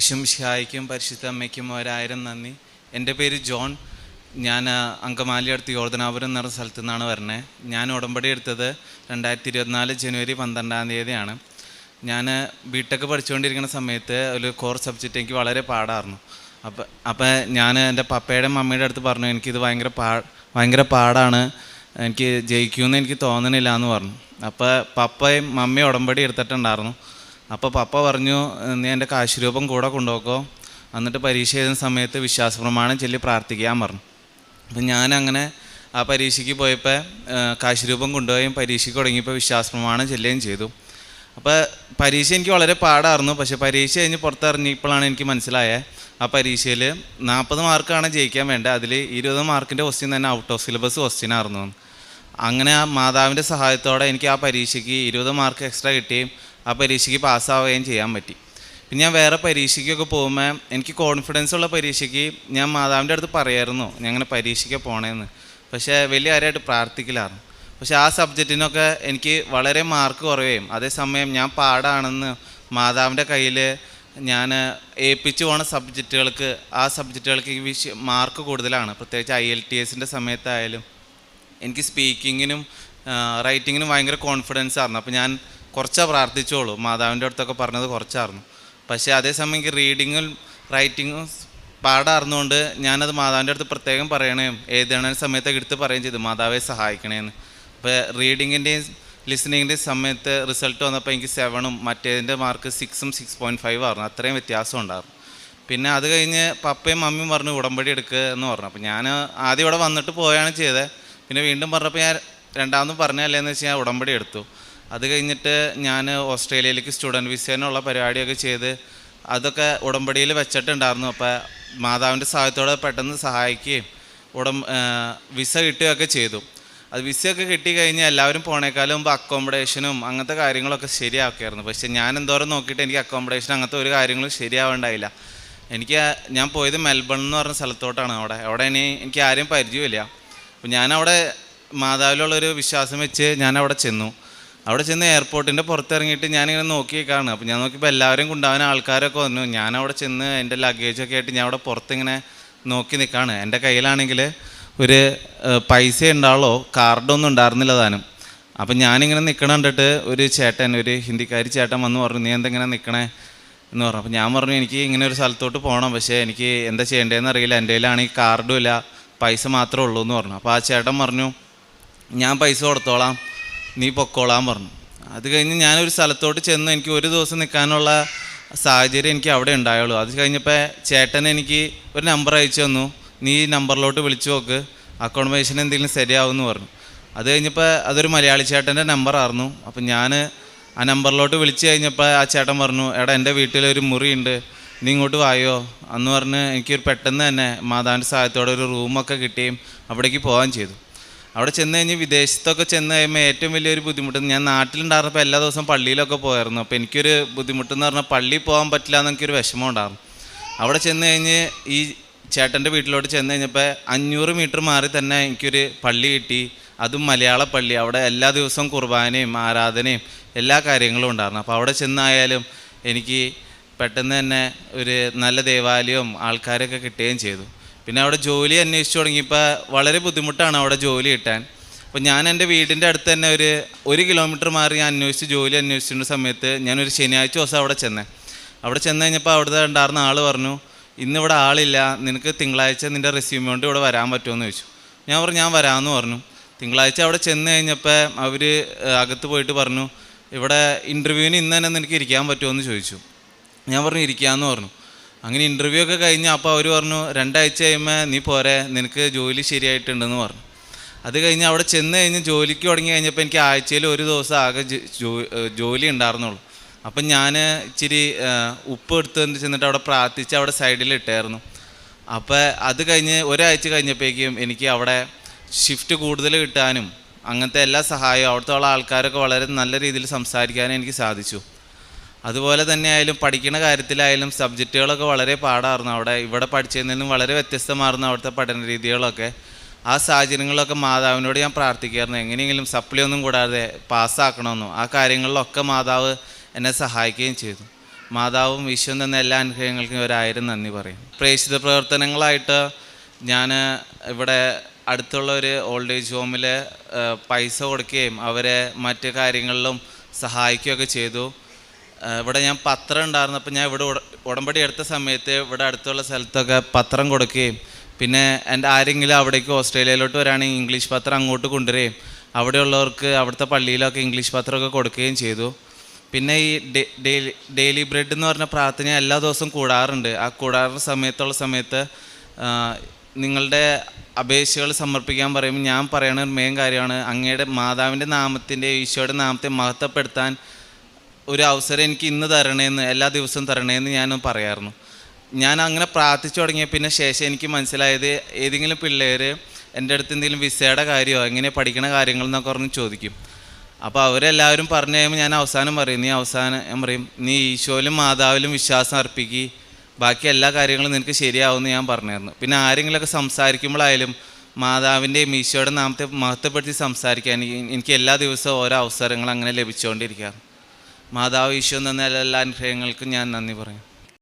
ഈശോമിശിഹായ്ക്കും പരിശുദ്ധ അമ്മയ്ക്കും ഒരായിരം നന്ദി. എൻ്റെ പേര് ജോൺ. ഞാൻ അങ്കമാലി അടുത്ത് യോർദനാപുരം എന്ന സ്ഥലത്തു നിന്നാണ് വരുന്നത്. ഞാൻ ഉടമ്പടി എടുത്തത് 2024 ജനുവരി 12 ഞാൻ ബിടെക് പഠിച്ചുകൊണ്ടിരിക്കുന്ന സമയത്ത് ഒരു കോർ സബ്ജക്റ്റ് എനിക്ക് വളരെ പാടായിരുന്നു. അപ്പോൾ ഞാൻ എൻ്റെ പപ്പയുടെ മമ്മിയുടെ അടുത്ത് പറഞ്ഞു, എനിക്കിത് ഭയങ്കര പാടാണ്, എനിക്ക് ജയിക്കുമെന്ന് എനിക്ക് തോന്നണില്ല എന്ന് പറഞ്ഞു. അപ്പോൾ പപ്പയും മമ്മിയും ഉടമ്പടി എടുത്തിട്ടുണ്ടായിരുന്നു. അപ്പോൾ പപ്പ പറഞ്ഞു, നീ എൻ്റെ കാശുരൂപം കൂടെ കൊണ്ടുപോക്കോ, എന്നിട്ട് പരീക്ഷ എഴുതുന്ന സമയത്ത് വിശ്വാസപ്രമാണം ചൊല്ലി പ്രാർത്ഥിക്കാൻ പറഞ്ഞു. അപ്പം ഞാനങ്ങനെ ആ പരീക്ഷയ്ക്ക് പോയപ്പോൾ കാശുരൂപം കൊണ്ടുപോയും പരീക്ഷയ്ക്ക് തുടങ്ങിയപ്പോൾ വിശ്വാസപ്രമാണം ചൊല്ലുകയും ചെയ്തു. അപ്പോൾ പരീക്ഷ എനിക്ക് വളരെ പാടായിരുന്നു. പക്ഷേ പരീക്ഷ കഴിഞ്ഞ് പുറത്തിറങ്ങിയപ്പോഴാണ് എനിക്ക് മനസ്സിലായത് ആ പരീക്ഷയിൽ 40 മാർക്കാണ് ജയിക്കാൻ വേണ്ടത്, അതിൽ 20 മാർക്കിൻ്റെ ക്വസ്റ്റ്യൻ തന്നെ ഔട്ട് ഓഫ് സിലബസ് ക്വസ്റ്റ്യൻ ആയിരുന്നു. അങ്ങനെ ആ മാതാവിൻ്റെ സഹായത്തോടെ എനിക്ക് ആ പരീക്ഷയ്ക്ക് 20 മാർക്ക് എക്സ്ട്രാ കിട്ടുകയും ആ പരീക്ഷയ്ക്ക് പാസ്സാവുകയും ചെയ്യാൻ പറ്റി. പിന്നെ ഞാൻ വേറെ പരീക്ഷയ്ക്കൊക്കെ പോകുമ്പോൾ എനിക്ക് കോൺഫിഡൻസ് ഉള്ള പരീക്ഷയ്ക്ക് ഞാൻ മാതാവിൻ്റെ അടുത്ത് പറയായിരുന്നു ഞാൻ അങ്ങനെ പരീക്ഷയ്ക്ക് പോകണമെന്ന്. പക്ഷേ വലിയ കാര്യമായിട്ട് പ്രാർത്ഥിക്കില്ലായിരുന്നു. പക്ഷേ ആ സബ്ജക്റ്റിനൊക്കെ എനിക്ക് വളരെ മാർക്ക് കുറയുകയും അതേസമയം ഞാൻ പാടാണെന്ന് മാതാവിൻ്റെ കയ്യിൽ ഞാൻ ഏൽപ്പിച്ചു പോണ ആ സബ്ജക്റ്റുകൾക്ക് മാർക്ക് കൂടുതലാണ്. പ്രത്യേകിച്ച് IELTS സമയത്തായാലും എനിക്ക് സ്പീക്കിങ്ങിനും റൈറ്റിങ്ങിനും ഭയങ്കര കോൺഫിഡൻസ് ആയിരുന്നു. അപ്പോൾ ഞാൻ കുറച്ചാണ് പ്രാർത്ഥിച്ചോളൂ, മാതാവിൻ്റെ അടുത്തൊക്കെ പറഞ്ഞത് കുറച്ചായിരുന്നു. പക്ഷേ അതേസമയം എനിക്ക് റീഡിങ്ങും റൈറ്റിങ്ങും പാടായിരുന്നുകൊണ്ട് ഞാനത് മാതാവിൻ്റെ അടുത്ത് പ്രത്യേകം പറയണേയും എഴുതണ സമയത്തൊക്കെ എടുത്ത് പറയുകയും ചെയ്തു, മാതാവെ സഹായിക്കണേന്ന്. അപ്പോൾ റീഡിങ്ങിൻ്റെയും ലിസണിങ്ങിൻ്റെയും സമയത്ത് റിസൾട്ട് വന്നപ്പോൾ എനിക്ക് 7ഉം മറ്റേതിൻ്റെ മാർക്ക് 6ഉം 6.5 ആയിരുന്നു. അത്രയും വ്യത്യാസം ഉണ്ടായിരുന്നു. പിന്നെ അത് കഴിഞ്ഞ് പപ്പയും മമ്മിയും പറഞ്ഞു ഉടമ്പടി എടുക്കുക എന്ന് പറഞ്ഞു. അപ്പോൾ ഞാൻ ആദ്യം ഇവിടെ വന്നിട്ട് പോയാണ് ചെയ്തത്. പിന്നെ വീണ്ടും പറഞ്ഞപ്പോൾ ഞാൻ രണ്ടാമതും പറഞ്ഞതല്ലേന്ന് വെച്ച് ഞാൻ ഉടമ്പടി എടുത്തു. അത് കഴിഞ്ഞിട്ട് ഞാൻ ഓസ്ട്രേലിയയിലേക്ക് സ്റ്റുഡൻറ്റ് വിസേനുള്ള പരിപാടിയൊക്കെ ചെയ്ത് അതൊക്കെ ഉടമ്പടിയിൽ വെച്ചിട്ടുണ്ടായിരുന്നു. അപ്പോൾ മാതാവിൻ്റെ സഹായത്തോടെ പെട്ടെന്ന് സഹായിക്കുകയും വിസ കിട്ടുകയൊക്കെ ചെയ്തു. അത് വിസയൊക്കെ കിട്ടിക്കഴിഞ്ഞാൽ എല്ലാവരും പോണേക്കാളും മുമ്പ് അക്കോമഡേഷനും അങ്ങനത്തെ കാര്യങ്ങളൊക്കെ ശരിയാക്കിയായിരുന്നു. പക്ഷേ ഞാൻ എന്തോരം നോക്കിയിട്ട് എനിക്ക് അക്കോമഡേഷൻ അങ്ങനത്തെ ഒരു കാര്യങ്ങളും ശരിയാവേണ്ടായില്ല. ഞാൻ പോയത് മെൽബൺ എന്ന് പറഞ്ഞ സ്ഥലത്തോട്ടാണ്. അവിടെ എനിക്ക് ആരെയും പരിചയമില്ല. അപ്പോൾ ഞാനവിടെ മാതാവിലുള്ളൊരു വിശ്വാസം വെച്ച് ഞാനവിടെ ചെന്നു. അവിടെ ചെന്ന് എയർപോർട്ടിൻ്റെ പുറത്തിറങ്ങിയിട്ട് ഞാനിങ്ങനെ നോക്കിയേക്കാണ്. അപ്പോൾ ഞാൻ നോക്കിയപ്പോൾ എല്ലാവരും കൊണ്ടുപോകാൻ ആൾക്കാരൊക്കെ വന്നു. ഞാനവിടെ ചെന്ന് എൻ്റെ ലഗേജൊക്കെ ആയിട്ട് ഞാൻ അവിടെ പുറത്തിങ്ങനെ നോക്കി നിൽക്കുകയാണ്. എൻ്റെ കയ്യിലാണെങ്കിൽ ഒരു പൈസ ഉണ്ടാവുള്ളൂ, കാർഡൊന്നും ഉണ്ടായിരുന്നില്ല താനും. അപ്പം ഞാനിങ്ങനെ നിൽക്കണ കണ്ടിട്ട് ഒരു ഹിന്ദിക്കാരി ചേട്ടൻ വന്ന് പറഞ്ഞു, നീ എന്തെങ്ങനെ നിൽക്കണേ എന്ന് പറഞ്ഞു. അപ്പോൾ ഞാൻ പറഞ്ഞു, എനിക്ക് ഇങ്ങനെ ഒരു സ്ഥലത്തോട്ട് പോകണം, പക്ഷേ എനിക്ക് എന്താ ചെയ്യേണ്ടതെന്ന് അറിയില്ല, എൻ്റെ കയ്യിലാണെങ്കിൽ കാർഡും ഇല്ല, പൈസ മാത്രമേ ഉള്ളൂ എന്ന് പറഞ്ഞു. അപ്പോൾ ആ ചേട്ടൻ പറഞ്ഞു, ഞാൻ പൈസ കൊടുത്തോളാം, നീ പൊക്കോളാൻ പറഞ്ഞു. അത് കഴിഞ്ഞ് ഞാനൊരു സ്ഥലത്തോട്ട് ചെന്ന് എനിക്ക് ഒരു ദിവസം നിൽക്കാനുള്ള സാഹചര്യം എനിക്ക് അവിടെ ഉണ്ടായുള്ളൂ. അത് കഴിഞ്ഞപ്പോൾ ചേട്ടൻ എനിക്ക് ഒരു നമ്പർ അയച്ചു തന്നു, നീ ഈ നമ്പറിലോട്ട് വിളിച്ചു നോക്ക്, അക്കോമഡേഷൻ എന്തെങ്കിലും ശരിയാവുമെന്ന് പറഞ്ഞു. അത് കഴിഞ്ഞപ്പോൾ അതൊരു മലയാളി ചേട്ടൻ്റെ നമ്പറായിരുന്നു. അപ്പം ഞാൻ ആ നമ്പറിലോട്ട് വിളിച്ചു കഴിഞ്ഞപ്പോൾ ആ ചേട്ടൻ പറഞ്ഞു, എടാ എൻ്റെ വീട്ടിലൊരു മുറിയുണ്ട്, നീ ഇങ്ങോട്ട് വായോ എന്ന് പറഞ്ഞ് എനിക്കൊരു പെട്ടെന്ന് തന്നെ മാതാവിൻ്റെ സഹായത്തോടെ ഒരു റൂമൊക്കെ കിട്ടുകയും അവിടേക്ക് പോകാൻ ചെയ്തു. അവിടെ ചെന്ന് കഴിഞ്ഞ് വിദേശത്തൊക്കെ ചെന്ന് കഴിയുമ്പോൾ ഏറ്റവും വലിയൊരു ബുദ്ധിമുട്ട്, ഞാൻ നാട്ടിലുണ്ടായിരുന്നപ്പോൾ എല്ലാ ദിവസവും പള്ളിയിലൊക്കെ പോയായിരുന്നു. അപ്പോൾ എനിക്കൊരു ബുദ്ധിമുട്ടെന്ന് പറഞ്ഞാൽ പള്ളിയിൽ പോകാൻ പറ്റില്ല എന്ന് എനിക്കൊരു വിഷമം ഉണ്ടായിരുന്നു. അവിടെ ചെന്ന് കഴിഞ്ഞ് ഈ ചേട്ടൻ്റെ വീട്ടിലോട്ട് ചെന്ന് കഴിഞ്ഞപ്പോൾ 500 മീറ്റർ മാറി തന്നെ എനിക്കൊരു പള്ളി കിട്ടി, അതും മലയാള പള്ളി. അവിടെ എല്ലാ ദിവസവും കുർബാനയും ആരാധനയും എല്ലാ കാര്യങ്ങളും ഉണ്ടായിരുന്നു. അപ്പോൾ അവിടെ ചെന്നായാലും എനിക്ക് പെട്ടെന്ന് തന്നെ ഒരു നല്ല ദേവാലയവും ആൾക്കാരൊക്കെ കിട്ടുകയും ചെയ്തു. പിന്നെ അവിടെ ജോലി അന്വേഷിച്ച് തുടങ്ങിയപ്പോൾ വളരെ ബുദ്ധിമുട്ടാണ് അവിടെ ജോലി കിട്ടാൻ. അപ്പോൾ ഞാൻ എൻ്റെ വീടിൻ്റെ അടുത്ത് തന്നെ ഒരു 1 കിലോമീറ്റർ മാറി ഞാൻ ജോലി അന്വേഷിച്ചിരുന്ന സമയത്ത് ഞാനൊരു ശനിയാഴ്ച ദിവസം അവിടെ ചെന്ന് കഴിഞ്ഞപ്പോൾ അവിടുത്തെ ഉണ്ടായിരുന്ന ആൾ പറഞ്ഞു, ഇന്നിവിടെ ആളില്ല, നിനക്ക് തിങ്കളാഴ്ച നിൻ്റെ റെസ്യൂമെ കൊണ്ട് ഇവിടെ വരാൻ പറ്റുമെന്ന് ചോദിച്ചു. ഞാൻ പറഞ്ഞു, ഞാൻ വരാമെന്ന് പറഞ്ഞു. തിങ്കളാഴ്ച അവിടെ ചെന്ന് കഴിഞ്ഞപ്പോൾ അവർ അകത്ത് പോയിട്ട് പറഞ്ഞു, ഇവിടെ ഇൻ്റർവ്യൂവിന് ഇന്ന് തന്നെ നിനക്ക് ഇരിക്കാൻ പറ്റുമെന്ന് ചോദിച്ചു. ഞാൻ പറഞ്ഞു, ഇരിക്കാമെന്ന് പറഞ്ഞു. അങ്ങനെ ഇൻ്റർവ്യൂ ഒക്കെ കഴിഞ്ഞ് അപ്പോൾ അവർ പറഞ്ഞു, 2 ആഴ്ച കഴിയുമ്പോൾ നീ പോരെ, നിനക്ക് ജോലി ശരിയായിട്ടുണ്ടെന്ന് പറഞ്ഞു. അത് കഴിഞ്ഞ് അവിടെ ചെന്ന് കഴിഞ്ഞ് ജോലിക്ക് തുടങ്ങി കഴിഞ്ഞപ്പോൾ എനിക്ക് ആഴ്ചയിൽ ഒരു ദിവസം ആകെ ജോലി ഉണ്ടായിരുന്നുള്ളൂ. അപ്പം ഞാൻ ഇച്ചിരി ഉപ്പ് എടുത്ത് ചെന്നിട്ട് അവിടെ പ്രാർത്ഥിച്ച് അവിടെ സൈഡിൽ ഇട്ടായിരുന്നു. അപ്പോൾ അത് കഴിഞ്ഞ് ഒരാഴ്ച കഴിഞ്ഞപ്പോഴേക്കും എനിക്ക് അവിടെ ഷിഫ്റ്റ് കൂടുതൽ കിട്ടാനും അങ്ങനത്തെ എല്ലാ സഹായവും അവിടുത്തെ ഉള്ള ആൾക്കാരൊക്കെ വളരെ നല്ല രീതിയിൽ സംസാരിക്കാനും എനിക്ക് സാധിച്ചു. അതുപോലെ തന്നെ ആയാലും പഠിക്കുന്ന കാര്യത്തിലായാലും സബ്ജക്റ്റുകളൊക്കെ വളരെ പാടായിരുന്നു. ഇവിടെ പഠിച്ചതിൽ നിന്നും വളരെ വ്യത്യസ്തമായിരുന്നു അവിടുത്തെ പഠന രീതികളൊക്കെ. ആ സാഹചര്യങ്ങളിലൊക്കെ മാതാവിനോട് ഞാൻ പ്രാർത്ഥിക്കായിരുന്നു, എങ്ങനെയെങ്കിലും സപ്ലി ഒന്നും കൂടാതെ പാസ്സാക്കണമെന്നും. ആ കാര്യങ്ങളിലൊക്കെ മാതാവ് എന്നെ സഹായിക്കുകയും ചെയ്തു. മാതാവും ഈശോയും തന്ന എല്ലാ അനുഗ്രഹങ്ങൾക്കും ഒരായിരം നന്ദി പറയും. പ്രേക്ഷിത പ്രവർത്തനങ്ങളായിട്ട് ഞാൻ ഇവിടെ അടുത്തുള്ള ഒരു ഓൾഡ് ഏജ് ഹോമിൽ പൈസ കൊടുക്കുകയും അവരെ മറ്റു കാര്യങ്ങളിലും സഹായിക്കുകയൊക്കെ ചെയ്തു. ഇവിടെ ഞാൻ പത്രം ഉണ്ടായിരുന്നപ്പോൾ ഞാൻ ഇവിടെ ഉടമ്പടി എടുത്ത സമയത്ത് ഇവിടെ അടുത്തുള്ള സ്ഥലത്തൊക്കെ പത്രം കൊടുക്കുകയും പിന്നെ എൻ്റെ ആരെങ്കിലും അവിടേക്ക് ഓസ്ട്രേലിയയിലോട്ട് വരികയാണെങ്കിൽ ഇംഗ്ലീഷ് പത്രം അങ്ങോട്ട് കൊണ്ടുവരികയും അവിടെയുള്ളവർക്ക് അവിടുത്തെ പള്ളിയിലൊക്കെ ഇംഗ്ലീഷ് പത്രമൊക്കെ കൊടുക്കുകയും ചെയ്തു. പിന്നെ ഈ ഡെയിലി ബ്രെഡ് എന്ന് പറഞ്ഞ പ്രാർത്ഥന എല്ലാ ദിവസവും കൂടാറുണ്ട്. ആ കൂടാറുള്ള സമയത്ത് നിങ്ങളുടെ അപേക്ഷകൾ സമർപ്പിക്കാൻ പറയുമ്പോൾ ഞാൻ പറയണ ഒരു മെയിൻ കാര്യമാണ് അങ്ങയുടെ മാതാവിൻ്റെ നാമത്തിൻ്റെ ഈശോയുടെ നാമത്തെ മഹത്വപ്പെടുത്താൻ ഒരു അവസരം എനിക്ക് ഇന്ന് തരണേന്ന്, എല്ലാ ദിവസവും തരണേന്ന് ഞാൻ പറയാറുന്നു. ഞാൻ അങ്ങനെ പ്രാർത്ഥിച്ചു തുടങ്ങിയ പിന്നെ ശേഷം എനിക്ക് മനസ്സിലായത് ഏതെങ്കിലും പിള്ളേർ എൻ്റെ അടുത്ത് എന്തെങ്കിലും വിസയുടെ കാര്യമോ എങ്ങനെ പഠിക്കണ കാര്യങ്ങൾ എന്നൊക്കെ പറഞ്ഞ് ചോദിക്കും. അപ്പോൾ അവരെല്ലാവരും പറഞ്ഞു കഴിയുമ്പോൾ ഞാൻ അവസാനം പറയും ഞാൻ പറയും നീ ഈശോയിലും മാതാവിലും വിശ്വാസം അർപ്പിക്കുക, ബാക്കി എല്ലാ കാര്യങ്ങളും നിനക്ക് ശരിയാവുമെന്ന് ഞാൻ പറഞ്ഞായിരുന്നു. പിന്നെ ആരെങ്കിലുമൊക്കെ സംസാരിക്കുമ്പോഴായാലും മാതാവിൻ്റെയും ഈശോയുടെ നാമത്തെ മഹത്വപ്പെടുത്തി സംസാരിക്കാൻ എനിക്ക് എല്ലാ ദിവസവും ഓരോ അവസരങ്ങൾ അങ്ങനെ ലഭിച്ചുകൊണ്ടിരിക്കുകയാണ്. മാതാവ് ഈശോ തന്ന എല്ലാ അനുഗ്രഹങ്ങൾക്കും ഞാൻ നന്ദി പറയും.